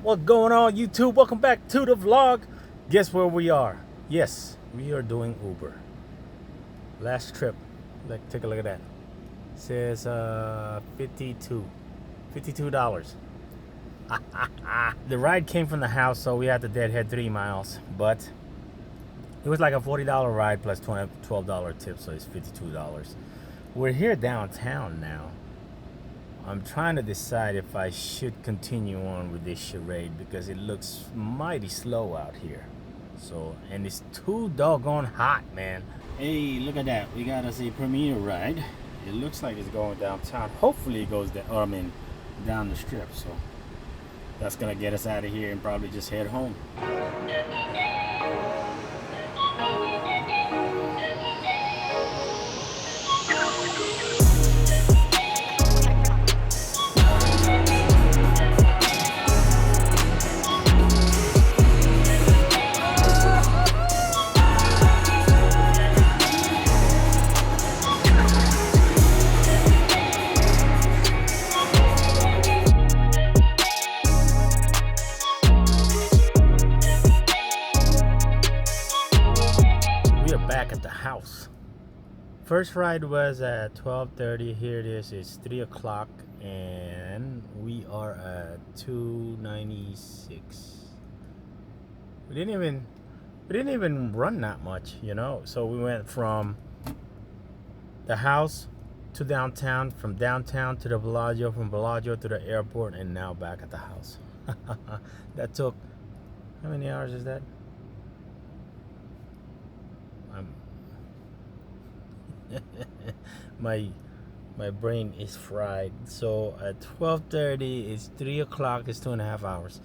What's going on, YouTube? Welcome back to the vlog. Guess where we are? Yes, we are doing Uber. Last trip. Take a look at that. It says $52. The ride came from the house, so we had to deadhead 3 miles. But it was like a $40 ride plus $12 tip, so it's $52. We're here downtown now. I'm trying to decide if I should continue on with this charade because it looks mighty slow out here. So, and it's too doggone hot, man. Hey, look at that. We got us a premiere ride. It looks like it's going downtown. Hopefully it goes down, down the strip. So that's gonna get us out of here and probably just head home. Back at the house. First ride was at 12:30. Here it is. It's 3 o'clock, and we are at 296. We didn't even run that much, you know. So we went from the house to downtown, from downtown to the Bellagio, from Bellagio to the airport, and now back at the house. That took, how many hours is that? my brain is fried. So at 12:30 it's 3 o'clock. It's 2.5 hours.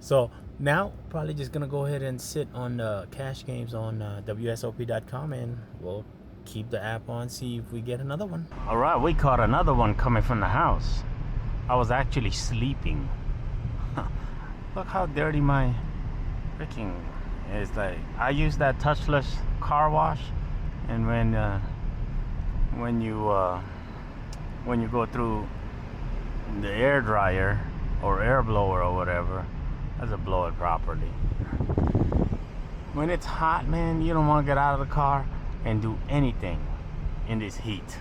So now probably just gonna go ahead and sit on cash games on WSOP.com, and we'll keep the app on, see if we get another one. All right, we caught another one coming from the house. I was actually sleeping. Look how dirty my freaking is. Like, I use that touchless car wash, and when you go through the air dryer or air blower or whatever, has to blow it properly. When it's hot, man, you don't want to get out of the car and do anything in this heat.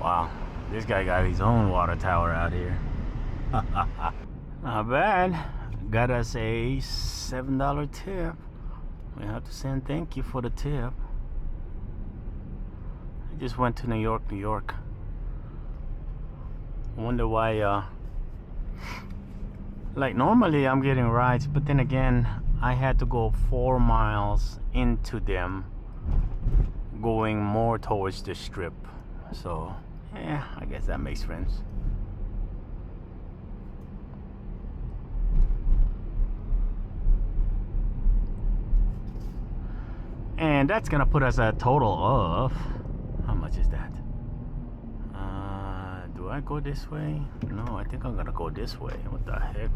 Wow, this guy got his own water tower out here. Not bad. Got us a $7 tip. We have to send thank you for the tip. I just went to New York. I wonder why, like, normally I'm getting rides, but then again, I had to go 4 miles into them, going more towards the strip. So, yeah, I guess that makes sense. And that's gonna put us at a total of, how much is that? Do I go this way? No, I think I'm gonna go this way. What the heck?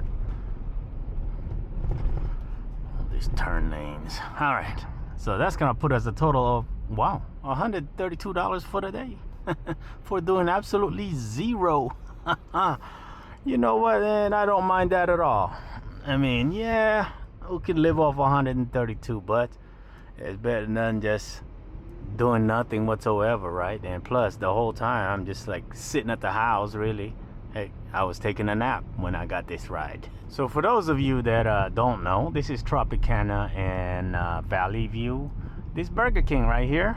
All these turn lanes. All right, so that's gonna put us a total of, wow, $132 for the day. For doing absolutely zero. You know what, and I don't mind that at all. I mean, yeah, we could live off 132, but it's better than just doing nothing whatsoever, right? And plus, the whole time I'm just like sitting at the house, really. Hey, I was taking a nap when I got this ride. So for those of you that don't know, this is Tropicana and Valley View. This Burger King right here.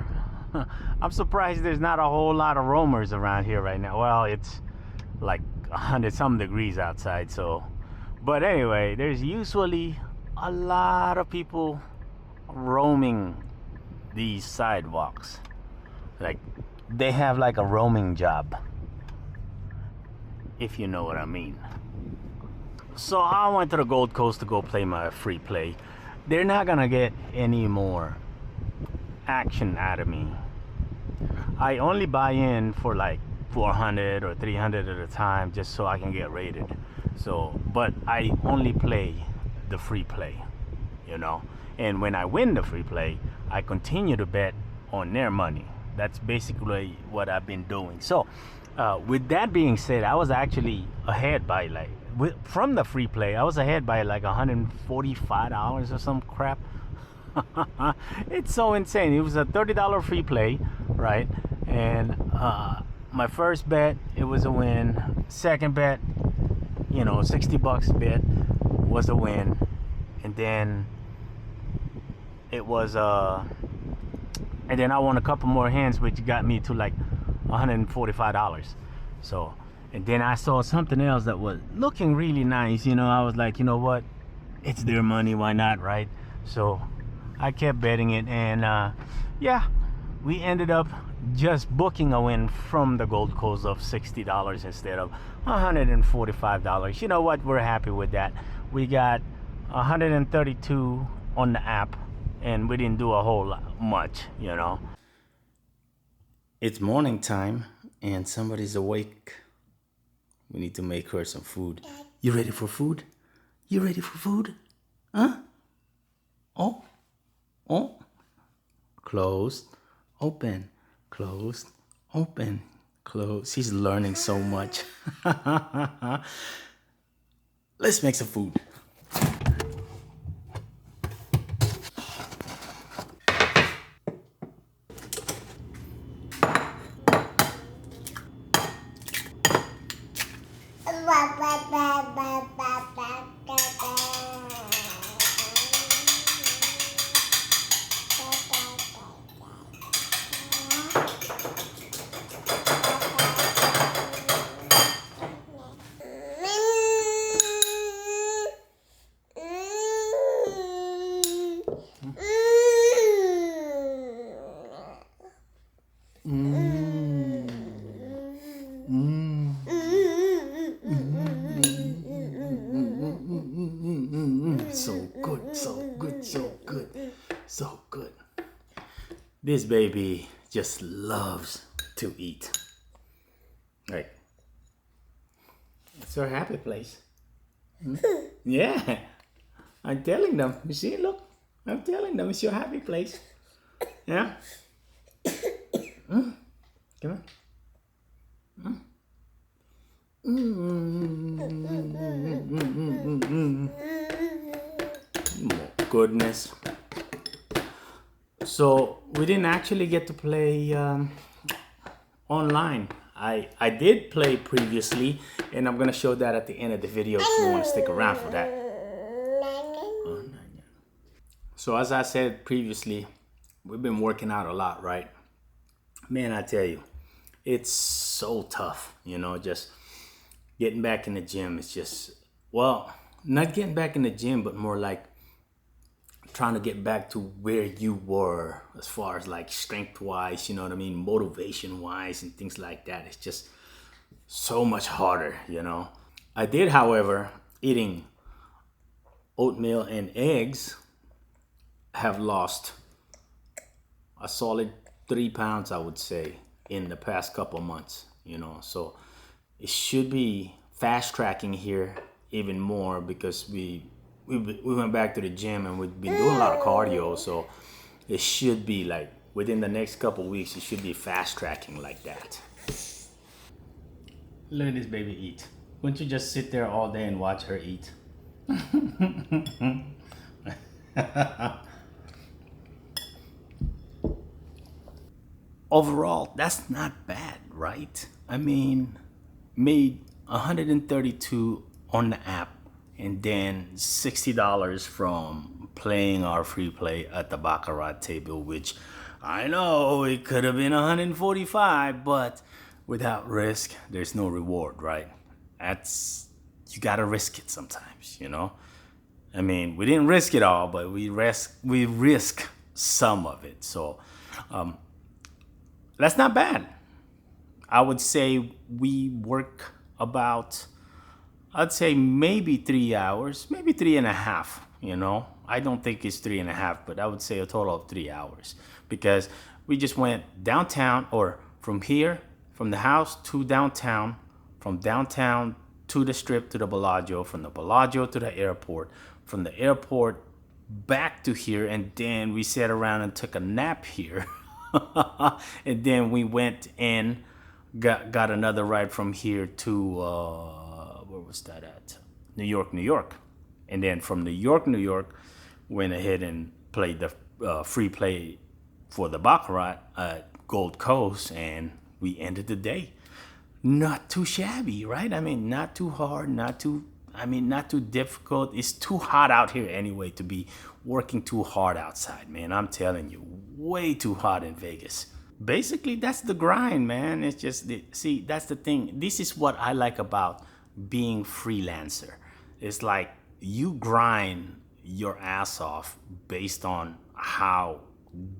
I'm surprised there's not a whole lot of roamers around here right now. Well, it's like 100-some degrees outside, so. But anyway, there's usually a lot of people roaming these sidewalks. Like, they have like a roaming job, if you know what I mean. So I went to the Gold Coast to go play my free play. They're not gonna get any more action out of me. I only buy in for like 400 or 300 at a time, just so I can get rated. So, but I only play the free play, you know. And when I win the free play, I continue to bet on their money. That's basically what I've been doing. So With that being said, I was actually ahead by like from the free play. I was ahead by like $145 or some crap. It's so insane. It was a $30 free play, right? And my first bet, it was a win. Second bet, you know, $60 bet was a win. And then it was and then I won a couple more hands, which got me to like $145. So, and then I saw something else that was looking really nice. You know, I was like, you know what, it's their money, why not, right? So I kept betting it, and yeah, we ended up just booking a win from the Gold Coast of $60 instead of $145. You know what, we're happy with that. We got 132 on the app, and we didn't do a whole lot much, you know. It's morning time and somebody's awake. We need to make her some food. You ready for food? You ready for food? Huh? Oh, oh. Closed, open, closed, open, closed. She's learning so much. Let's make some food. So good, so good, so good, so good. This baby just loves to eat. Right. It's her happy place. Yeah. I'm telling them. You see, look. I'm telling them it's your happy place. Yeah. Come on. Oh, goodness. So we didn't actually get to play online. I did play previously, and I'm gonna show that at the end of the video if you want to stick around for that. So as I said previously, we've been working out a lot, right? Man, I tell you, it's so tough, you know, just getting back in the gym. It's just, well, not getting back in the gym, but more like trying to get back to where you were as far as like strength wise, you know what I mean, motivation wise and things like that. It's just so much harder, you know. I did, however, eating oatmeal and eggs, have lost a solid 3 pounds, I would say, in the past couple months, you know. So it should be fast tracking here even more because we went back to the gym and we've been doing a lot of cardio. So it should be like within the next couple weeks, it should be fast tracking like that. Look at this baby eat. Wouldn't you just sit there all day and watch her eat? Overall, that's not bad, right? I mean, made 132 on the app and then $60 from playing our free play at the Baccarrat table, which I know it could have been 145, but without risk, there's no reward, right? You gotta risk it sometimes, you know? I mean, we didn't risk it all, but we risk some of it. So that's not bad. I would say we work about, I'd say maybe 3 hours, maybe 3.5, you know. I don't think it's 3.5, but I would say a total of 3 hours because we just went downtown, or from here, from the house to downtown, from downtown to the strip to the Bellagio, from the Bellagio to the airport, from the airport back to here, and then we sat around and took a nap here. And then we went in got another ride from here to where was that at? New York, New York. And then from New York, New York, went ahead and played the free play for the Baccarrat at Gold Coast, and we ended the day. Not too shabby, right? I mean, not too hard, not too difficult. It's too hot out here anyway to be working too hard outside, man. I'm telling you, way too hot in Vegas. Basically, that's the grind, man. It's just, see, that's the thing. This is what I like about being freelancer. It's like you grind your ass off based on how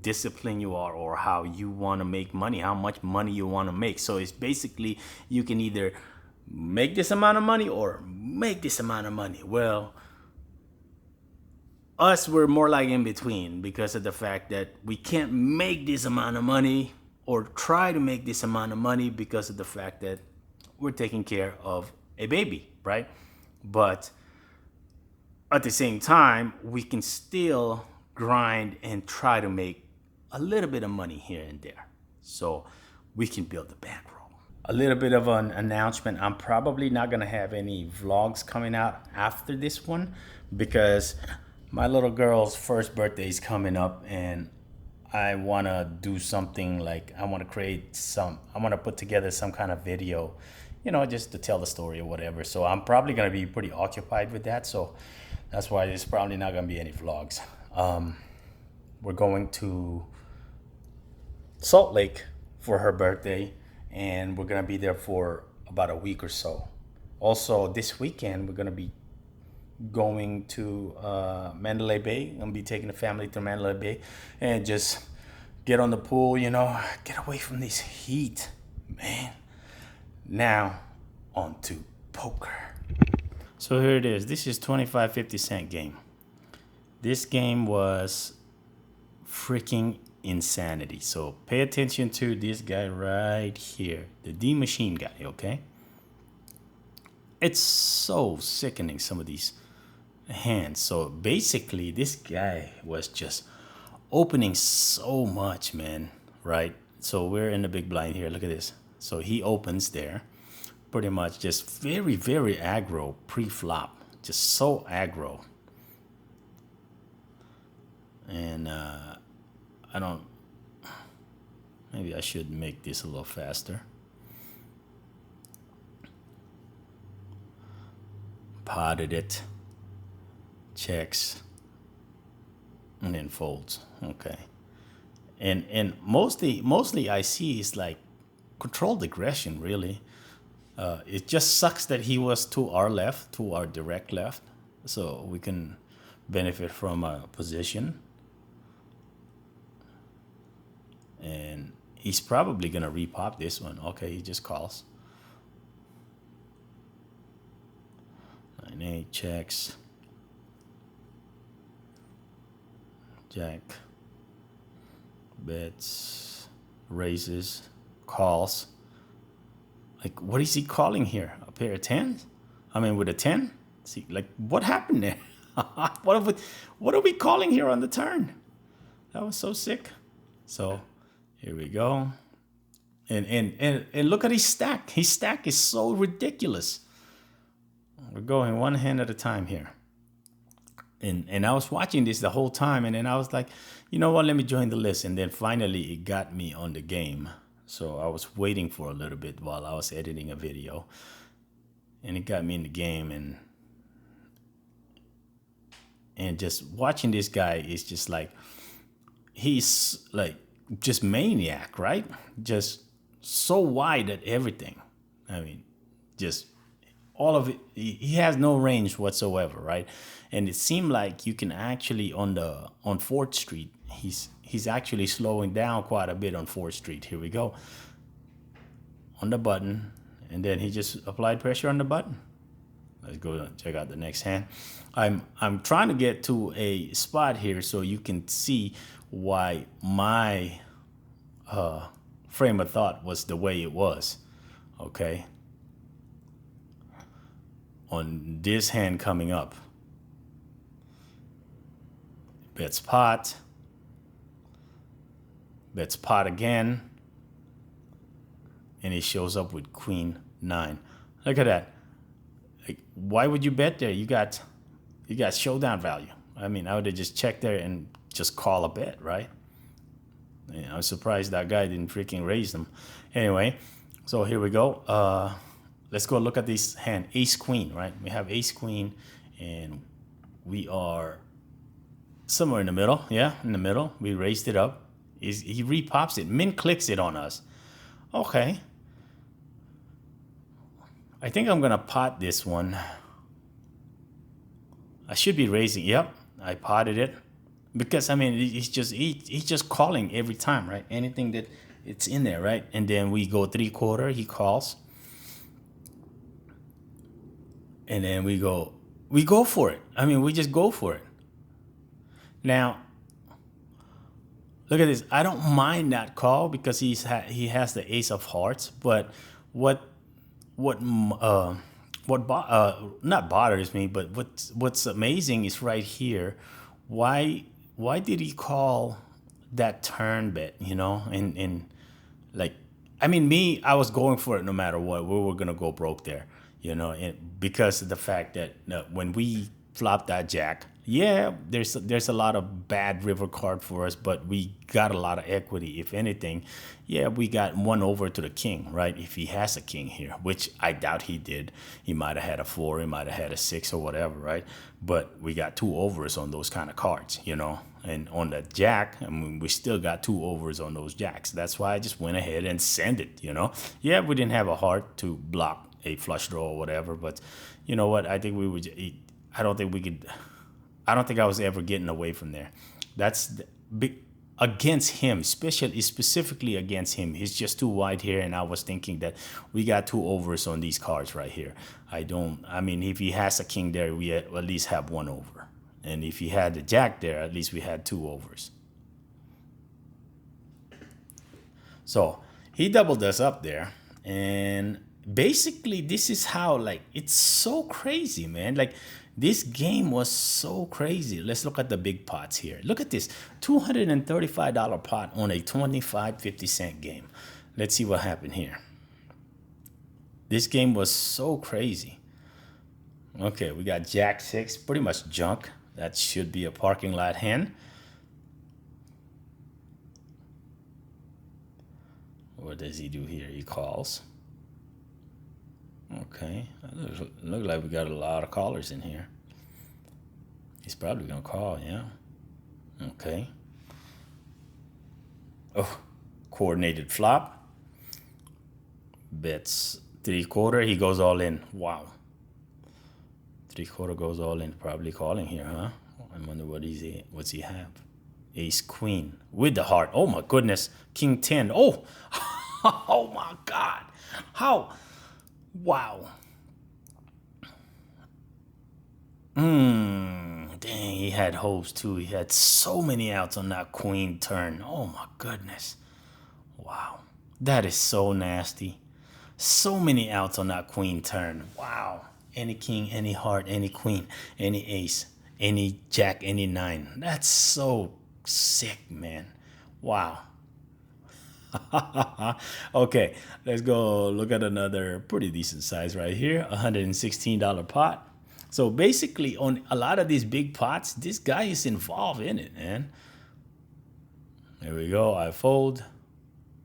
disciplined you are or how you want to make money, how much money you want to make. So it's basically you can either make this amount of money or make this amount of money. Well, us, we're more like in between because of the fact that we can't make this amount of money or try to make this amount of money because of the fact that we're taking care of a baby, right? But at the same time, we can still grind and try to make a little bit of money here and there so we can build the bankroll. A little bit of an announcement. I'm probably not going to have any vlogs coming out after this one because my little girl's first birthday is coming up, and I want to do something like I want to put together some kind of video, just to tell the story or whatever. So I'm probably going to be pretty occupied with that. So that's why there's probably not going to be any vlogs. We're going to Salt Lake for her birthday, and we're going to be there for about a week or so. Also, this weekend, we're going to be going to Mandalay Bay. I'm going to be taking the family to Mandalay Bay and just get on the pool, get away from this heat, man. Now, on to poker. So here it is. This is 25-50 cent game. This game was freaking insanity. So pay attention to this guy right here, the D Machine guy, okay? It's so sickening, some of these hands. So basically, this guy was just opening so much, man, right? So we're in the big blind here. Look at this. So he opens there, pretty much just very, very aggro pre-flop, just so aggro. And maybe I should make this a little faster. Potted it, checks, and then folds. Okay. And mostly I see is like controlled aggression, really. It just sucks that he was to our left, to our direct left, so we can benefit from a position. And he's probably gonna repop this one. Okay, he just calls. 9-8 checks. Jack bets, raises, calls. Like, what is he calling here? A pair of tens? I mean, with a 10? See, like, what happened there? What are we calling here on the turn? That was so sick. So here we go. And look at his stack. His stack is so ridiculous. We're going one hand at a time here. And I was watching this the whole time, and then I was like, you know what, let me join the list. And then finally it got me on the game. So I was waiting for a little bit while I was editing a video. And it got me in the game, and just watching this guy is just like, he's like just maniac, right? Just so wide at everything. I mean, just all of it. He has no range whatsoever, right? And it seemed like you can actually on 4th Street, he's actually slowing down quite a bit on 4th Street. Here we go. On the button, and then he just applied pressure on the button. Let's go check out the next hand. I'm trying to get to a spot here so you can see why my frame of thought was the way it was. Okay. On this hand coming up, bets pot again, and he shows up with queen 9. Look at that. Like, why would you bet there? You got showdown value. I mean, I would have just checked there and just call a bet, right? I was surprised that guy didn't freaking raise them. Anyway, so here we go. Let's go look at this hand. Ace queen, right? We have ace queen, and we are somewhere in the middle. Yeah, in the middle. We raised it up. He repops it. Min clicks it on us. Okay. I think I'm gonna pot this one. I should be raising. Yep, I potted it because I mean he's just calling every time, right? Anything that it's in there, right? And then we go 3/4. He calls, and then we go for it. I mean, we just go for it. Now, look at this. I don't mind that call because he has the ace of hearts. But not bothers me, but what's amazing is right here. Why did he call that turn bet? You know, and like, I mean, I was going for it no matter what. We were gonna go broke there, you know, because of the fact that when we flopped that jack. Yeah, there's a lot of bad river card for us, but we got a lot of equity. If anything, yeah, we got 1 over to the king, right? If he has a king here, which I doubt he did. He might have had a 4, he might have had a 6 or whatever, right? But we got 2 overs on those kind of cards, you know? And on the jack, I mean, we still got 2 overs on those jacks. That's why I just went ahead and sent it, you know? Yeah, we didn't have a heart to block a flush draw or whatever, but you know what? I think we would, I don't think I was ever getting away from there. That's against him, specifically against him. He's just too wide here, and I was thinking that we got 2 overs on these cards right here. I mean, if he has a king there, we at least have 1 over. And if he had the jack there, at least we had 2 overs. So he doubled us up there, and basically this is how, like, it's so crazy, man. Like, this game was so crazy. Let's look at the big pots here. Look at this, $235 pot on a 25-50 game. Let's see what happened here. This game was so crazy. Okay, we got jack 6, pretty much junk. That should be a parking lot hand. What does he do here? He calls. Okay, look like we got a lot of callers in here. He's probably gonna call, yeah. Okay. Oh, coordinated flop. Bets 3/4. He goes all in. Wow. 3/4 goes all in. Probably calling here, huh? I wonder what's he have? Ace queen with the heart. Oh my goodness. King 10. Oh, oh my God. How? Wow. Dang, he had hopes too. He had so many outs on that queen turn. Oh my goodness. Wow. That is so nasty. So many outs on that queen turn. Wow. Any king, any heart, any queen, any ace, any jack, any 9. That's so sick, man. Wow. Okay, let's go look at another pretty decent size right here. $116 pot. So basically, on a lot of these big pots, this guy is involved in it, man. There we go. I fold.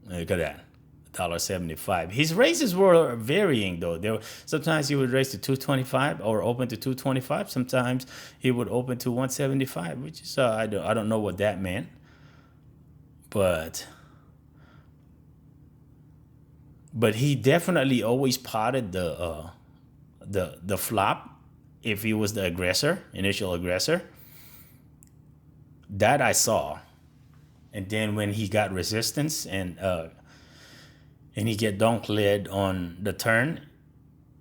Look at that. $1.75. His raises were varying though. Sometimes he would raise to 225 or open to 225. Sometimes he would open to 175, which is I don't know what that meant, but he definitely always potted the flop if he was the initial aggressor. That I saw. And then when he got resistance and he get donk led on the turn,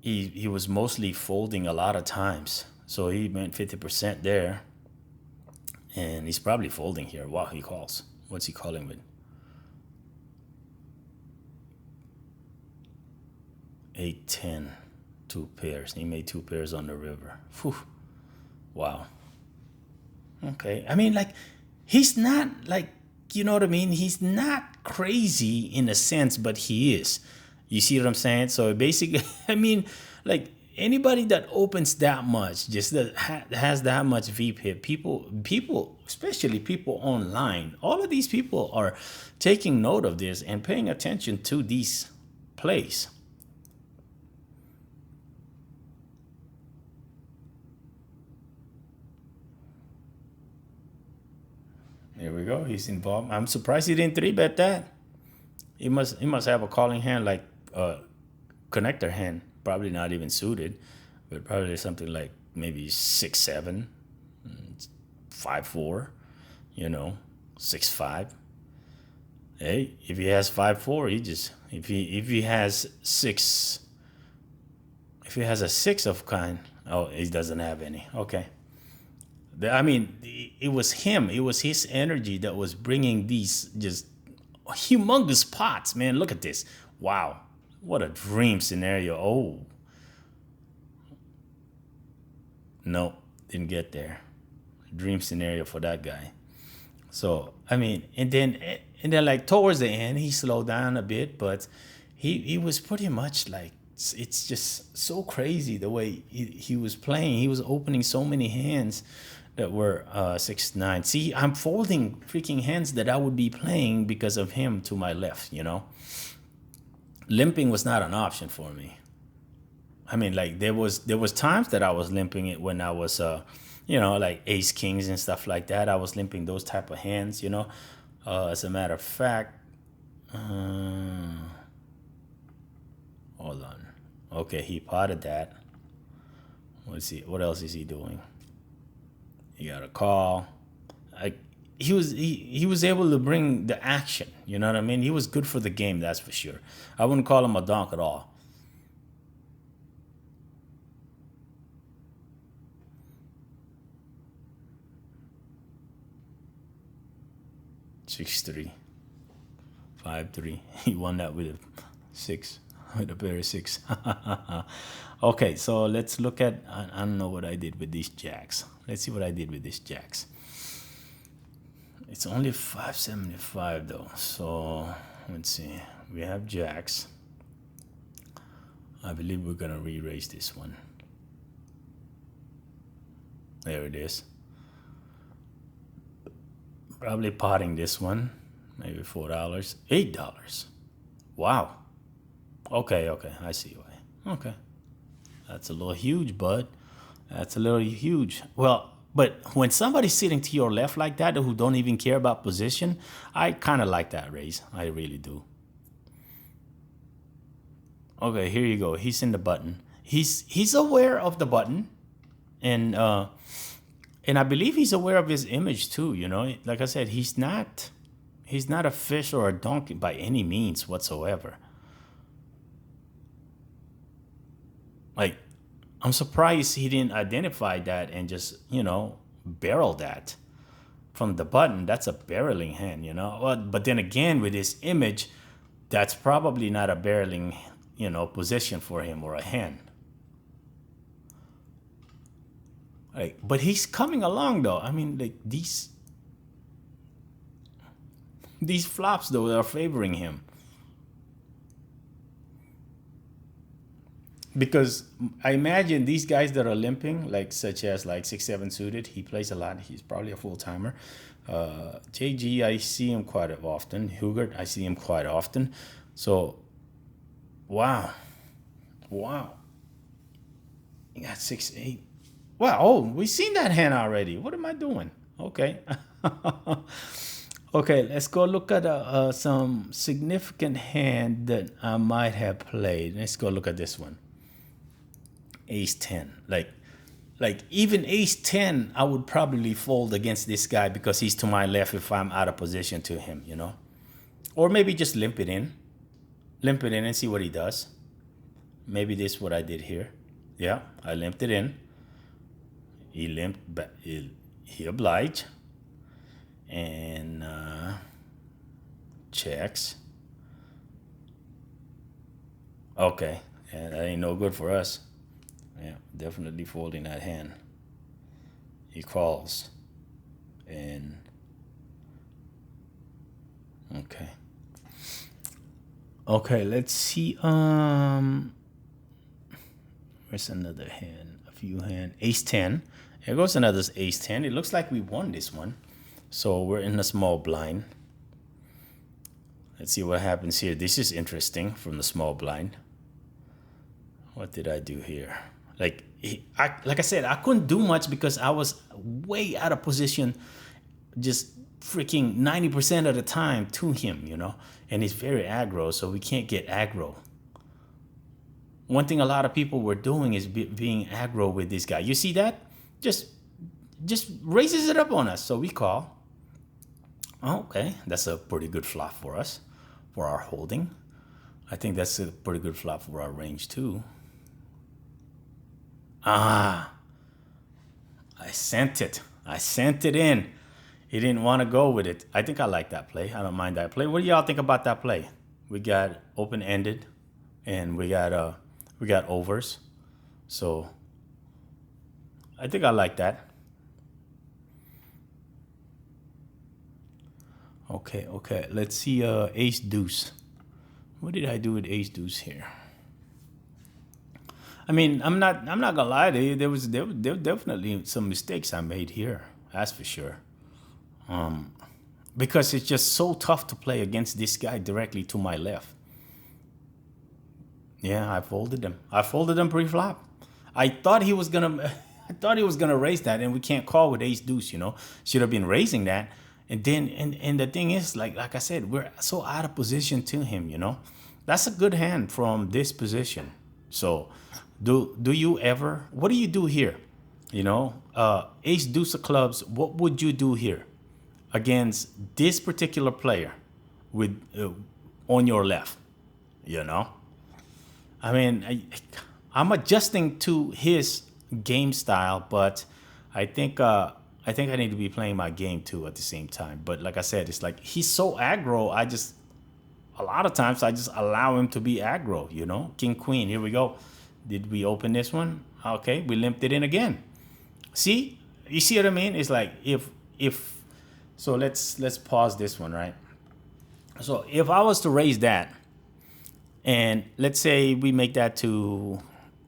he was mostly folding a lot of times. So he went 50% there. And he's probably folding here. Wow, he calls. What's he calling with? 8, 10, 2 pairs. He made 2 pairs on the river. Whew. Wow. Okay. I mean, like, he's not, like, you know what I mean? He's not crazy in a sense, but he is. You see what I'm saying? So basically, I mean, like anybody that opens that much, just that has that much VPIP, people, especially people online, all of these people are taking note of this and paying attention to these plays. There we go. He's involved. I'm surprised he didn't three bet that. He must have a calling hand like connector hand. Probably not even suited, but probably something like maybe 6-7, 5-4, 6-5. Hey, if he has 5-4, he just if he has six, if he has a six of kind, oh, he doesn't have any. Okay. I mean, it was him. It was his energy that was bringing these just humongous pots, man. Look at this. Wow. What a dream scenario. Oh. No, didn't get there. Dream scenario for that guy. So, I mean, and then like towards the end, he slowed down a bit, but he was pretty much like, it's just so crazy the way he was playing. He was opening so many hands that were 6-9. See, I'm folding freaking hands that I would be playing because of him to my left, Limping was not an option for me. I mean, like there was times that I was limping it when I was like ace kings and stuff like that. I was limping those type of hands, as a matter of fact, hold on. Okay, he potted that. Let's see, what else is he doing? He got a call. He was able to bring the action. You know what I mean? He was good for the game, that's for sure. I wouldn't call him a donk at all. Six 3, 5-3. He won that with a 6, with a pair of 6. Okay, so let's look at. I don't know what I did with these jacks. Let's see what I did with these jacks. It's only 575 though. So let's see. We have jacks. I believe we're gonna re-raise this one. There it is. Probably potting this one. Maybe $4, $8. Wow. Okay, I see why. Okay. That's a little huge, bud. That's a little huge. Well, but when somebody's sitting to your left like that who don't even care about position, I kind of like that raise. I really do. Okay, here you go. He's in the button. He's aware of the button, and I believe he's aware of his image too. Like I said, he's not a fish or a donkey by any means whatsoever. Like, I'm surprised he didn't identify that and just, barrel that from the button. That's a barreling hand, But then again, with his image, that's probably not a barreling, position for him or a hand. Like, but he's coming along though. I mean, like these flops though are favoring him. Because I imagine these guys that are limping, like such as like 6-7 suited, he plays a lot. He's probably a full timer. JG, I see him quite often. Hugert, I see him quite often. So, wow. He got 6-8. Wow. Oh, we've seen that hand already. What am I doing? Okay. Okay, let's go look at some significant hand that I might have played. Let's go look at this one. Ace 10. Like even Ace 10, I would probably fold against this guy because he's to my left if I'm out of position to him, Or maybe just limp it in and see what he does. Maybe this is what I did here. Yeah, I limped it in. He limped back. He obliged. And checks. Okay, yeah, that ain't no good for us. Yeah, definitely folding that hand. He calls. And okay. Okay, let's see. Where's another hand? A few hand. Ace 10. Here goes another ace 10. It looks like we won this one. So we're in a small blind. Let's see what happens here. This is interesting from the small blind. What did I do here? Like I said, I couldn't do much because I was way out of position, just freaking 90% of the time to him, you know. And he's very aggro, so we can't get aggro. One thing a lot of people were doing is being aggro with this guy. You see that? Just raises it up on us, so we call. Okay, that's a pretty good flop for us, for our holding. I think that's a pretty good flop for our range too. I sent it. I sent it in. He didn't want to go with it. I think I like that play. I don't mind that play. What do y'all think about that play? We got open-ended, and we got overs. So I think I like that. Okay. Let's see ace deuce. What did I do with ace deuce here? I mean, I'm not gonna lie to you. There were definitely some mistakes I made here. That's for sure. Because it's just so tough to play against this guy directly to my left. Yeah, I folded them pre-flop. I thought he was gonna raise that, and we can't call with ace deuce. You know, should have been raising that. And then and the thing is, like I said, we're so out of position to him. You know, that's a good hand from this position. So, do you ever? What do you do here? You know, ace deuce of clubs. What would you do here against this particular player with on your left? You know, I mean, I'm adjusting to his game style, but I think I need to be playing my game too at the same time. But like I said, it's like he's so aggro. A lot of times I just allow him to be aggro. You know, king queen. Here we go. Did we open this one? Okay, we limped it in again. See, you see what I mean? It's like if so. Let's pause this one, right? So if I was to raise that, and let's say we make that to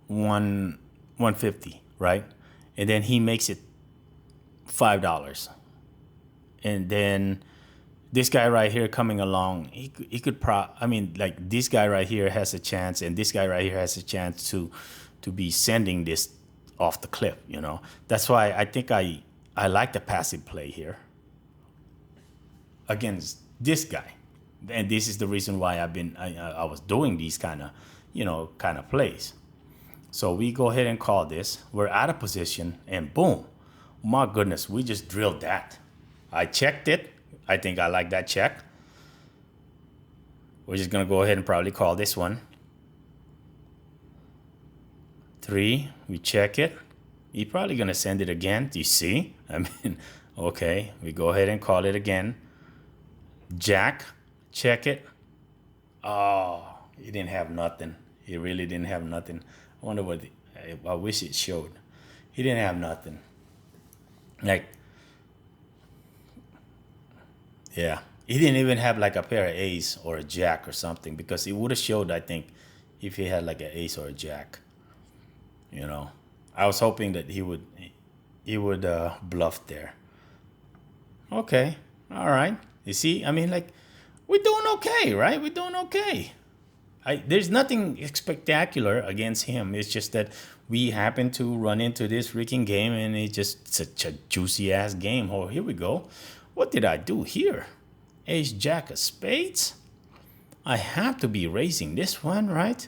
150, right? And then he makes it $5, and then this guy right here coming along, he could like this guy right here has a chance, and this guy right here has a chance to be sending this off the cliff. You know, that's why I think I like the passive play here against this guy, and this is the reason why I was doing these kind of plays. So we go ahead and call this. We're out of position, and boom, my goodness, we just drilled that. I checked it. I think I like that check. We're just gonna go ahead and probably call this one. 3, we check it. He's probably gonna send it again. Do you see? I mean, okay, we go ahead and call it again. Jack, check it. Oh, he didn't have nothing. He really didn't have nothing. I wonder what, I wish it showed. He didn't have nothing. Like, yeah, he didn't even have like a pair of ace or a jack or something, because it would have showed, I think, if he had like an ace or a jack. You know, I was hoping that he would bluff there. Okay, all right. You see, I mean, like, we're doing okay, right? We're doing okay. There's nothing spectacular against him. It's just that we happen to run into this freaking game, and it's just such a juicy ass game. Oh, here we go. What did I do here? Ace jack of spades? I have to be raising this one, right?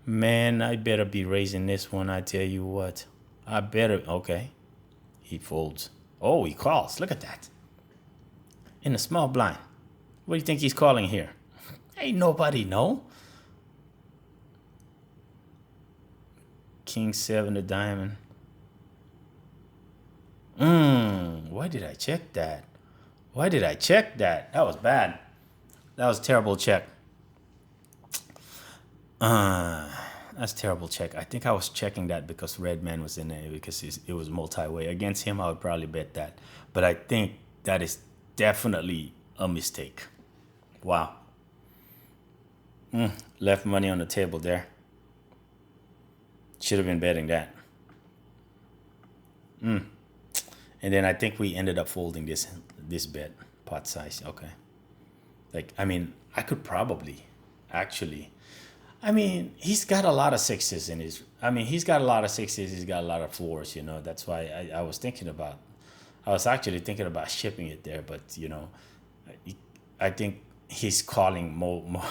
Man, I better be raising this one, I tell you what. I better, okay. He folds. Oh, he calls. Look at that. In a small blind. What do you think he's calling here? Ain't nobody know. King 7 of diamond. Why did I check that? Why did I check that? That was bad. That was a terrible check. That's a terrible check. I think I was checking that because red man was in there, because it was multi-way. Against him, I would probably bet that. But I think that is definitely a mistake. Wow. Left money on the table there. Should have been betting that. And then I think we ended up folding this bet, pot size. Okay. Like, I mean, I could probably actually. I mean, he's got a lot of sixes in his. I mean, he's got a lot of sixes. He's got a lot of fours. You know, that's why I was thinking about. I was actually thinking about shipping it there, but you know, I think he's calling more.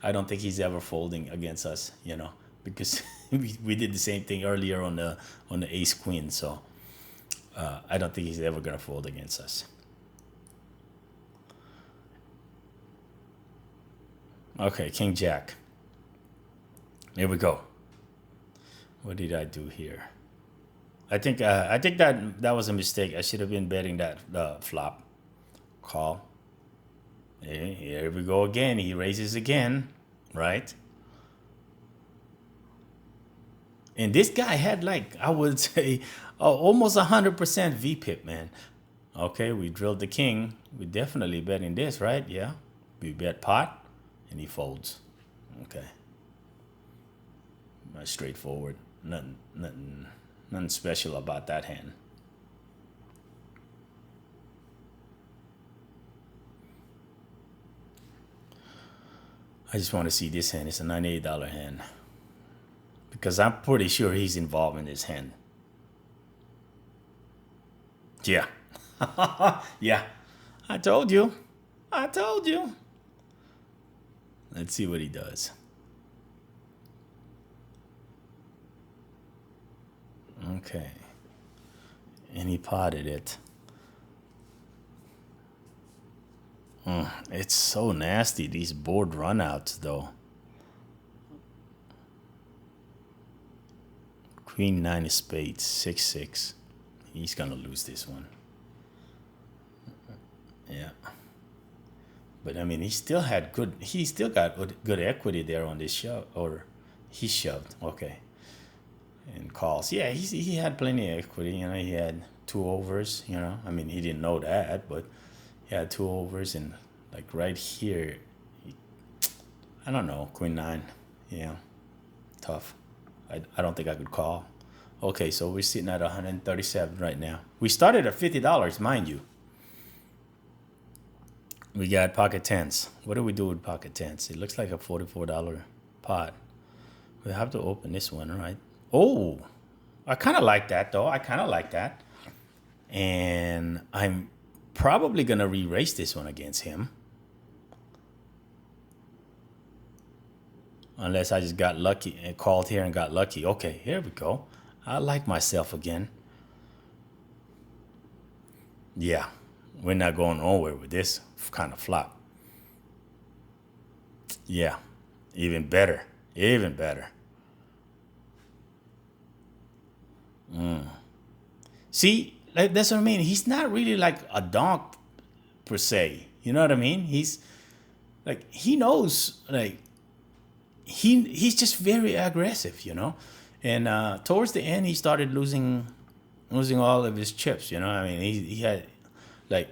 I don't think he's ever folding against us. You know, because we did the same thing earlier on the ace queen. So I don't think he's ever gonna fold against us. Okay, king jack. Here we go. What did I do here? I think that was a mistake. I should have been betting that flop. Call. Here we go again. He raises again, right? And this guy had, like, I would say, almost 100% VPIP, man. Okay, we drilled the king. We definitely betting this, right? Yeah. We bet pot, and he folds. Okay. Straightforward. Nothing special about that hand. I just want to see this hand. It's a $98 hand. Because I'm pretty sure he's involved in this hand. Yeah. Yeah. I told you. Let's see what he does. Okay. And he potted it. It's so nasty, these board runouts, though. Queen 9 of spades, 6-6. He's gonna lose this one. Yeah. But I mean, he still got good equity there on this shove, or he shoved. Okay. And calls. Yeah, he had plenty of equity. You know, he had 2 overs. You know, I mean, he didn't know that, but he had 2 overs, and like right here, I don't know, queen 9. Yeah, tough. I don't think I could call. Okay, so we're sitting at 137 right now. We started at $50, mind you. We got pocket tens. What do we do with pocket tens? It looks like a $44 pot. We have to open this one, right? Oh, I kind of like that, though. I kind of like that. And I'm probably going to re-raise this one against him. Unless I just got lucky and called here and got lucky. Okay, here we go. I like myself again. Yeah, we're not going nowhere with this kind of flop. Yeah, even better. Even better. See, like, that's what I mean. He's not really like a donk per se. You know what I mean? He's like, he knows, like, he's just very aggressive, you know. And towards the end, he started losing all of his chips. You know, I mean, he had like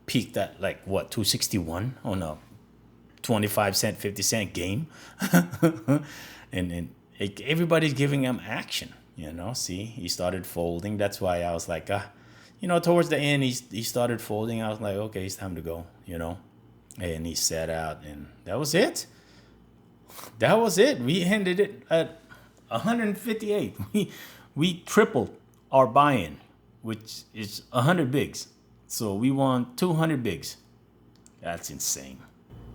peaked at like what, 261 on a 25-cent, 50-cent game, and everybody's giving him action. You know, see, he started folding. That's why I was like, you know, towards the end, he started folding. I was like, okay, it's time to go, you know. And he sat out, and that was it. That was it. We ended it at 158. We tripled our buy-in, which is 100 bigs. So we won 200 bigs. That's insane.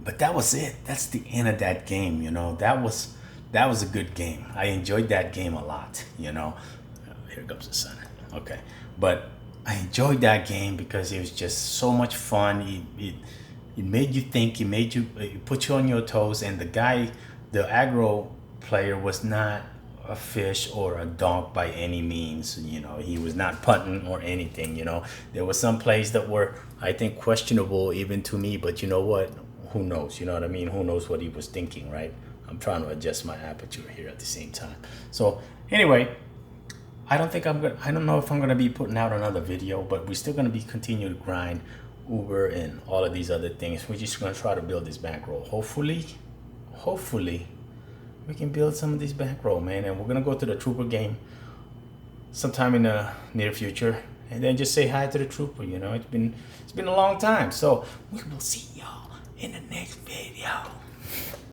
But that was it. That's the end of that game, you know. That was a good game. I enjoyed that game a lot, you know. Here comes the sun. Okay. But I enjoyed that game because it was just so much fun. It made you think. It put you on your toes. And the aggro player was not a fish or a donk by any means. You know, he was not punting or anything, you know. There were some plays that were, I think, questionable even to me. But you know what? Who knows? You know what I mean? Who knows what he was thinking, right? I'm trying to adjust my aperture here at the same time. So anyway, I don't know if I'm gonna be putting out another video, but we're still gonna be continue to grind Uber and all of these other things. We're just gonna try to build this bankroll. Hopefully hopefully we can build some of these bankroll, man. And we're gonna go to the Trooper game sometime in the near future, and then just say hi to the Trooper. You know, it's been a long time. So we will see y'all in the next video.